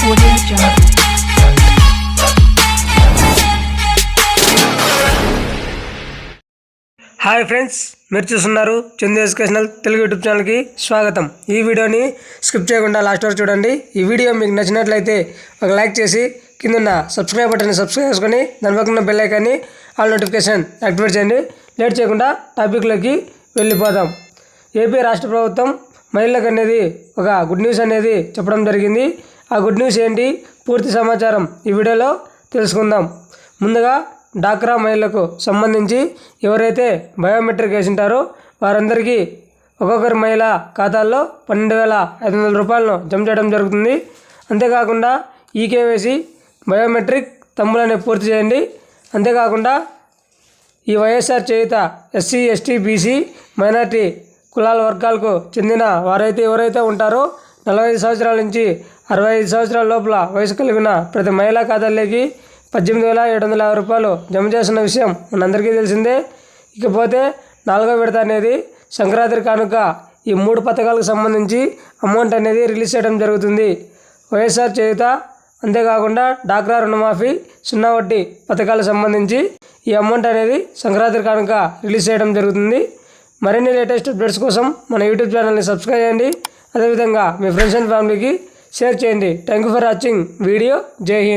Audio Jungle. Hi friends, మీరు చూస్తున్నారు Chandu educational Telugu YouTube ఛానల్కి స్వాగతం. ఈ వీడియోని స్కిప్ చేయకుండా లాస్ట్ వరకు చూడండి. ఈ వీడియో మీకు నచ్చినట్లయితే ఒక లైక్ చేసి కింద సబ్స్క్రైబ్ బటన్ని సబ్స్క్రైబ్ చేసుకొని దాని పక్కన బెల్ ఐకాన్ని ఆల్ నోటిఫికేషన్ యాక్టివేట్ చేయండి. లేట్ చేయకుండా టాపిక్లోకి వెళ్ళిపోదాం. ఏపీ రాష్ట్ర ప్రభుత్వం మహిళలకు అనేది ఒక గుడ్ న్యూస్ అనేది చెప్పడం జరిగింది. ఆ గుడ్ న్యూస్ ఏంటి, పూర్తి సమాచారం ఈ వీడియోలో తెలుసుకుందాం. ముందుగా డాక్రా మహిళలకు సంబంధించి ఎవరైతే బయోమెట్రిక్ వేసింటారో వారందరికీ ఒక్కొక్కరి మహిళ ఖాతాల్లో 12,500 రూపాయలను జమ చేయడం జరుగుతుంది. అంతేకాకుండా ఈకేవైసీ బయోమెట్రిక్ తంబులని పూర్తి చేయండి. అంతేకాకుండా ఈ వైఎస్ఆర్ చేయుత ఎస్సీ ఎస్టీ బీసీ మైనార్టీ కులాల వర్గాలకు చెందిన వారైతే ఎవరైతే ఉంటారో 45 సంవత్సరాల నుంచి 65 సంవత్సరాల లోపల వయసు కలిగిన ప్రతి మహిళా ఖాతాల్లోకి 18,750 రూపాయలు జమ చేస్తున్న విషయం మనందరికీ తెలిసిందే. ఇకపోతే 4వ విడత అనేది సంక్రాంతి కానుక ఈ 3 పథకాలకు సంబంధించి అమౌంట్ అనేది రిలీజ్ చేయడం జరుగుతుంది. వైఎస్ఆర్ చేయుత, అంతేకాకుండా డాక్రా రుణమాఫీ, 0 వడ్డీ పథకాలకు సంబంధించి ఈ అమౌంట్ అనేది సంక్రాంతి కానుక రిలీజ్ చేయడం జరుగుతుంది. మరిన్ని లేటెస్ట్ అప్డేట్స్ కోసం మన యూట్యూబ్ ఛానల్ని సబ్స్క్రైబ్ చేయండి. అదేవిధంగా మీ ఫ్రెండ్స్ అండ్ ఫ్యామిలీకి షేర్ చేయండి. Thank you for watching video. జై హింద్.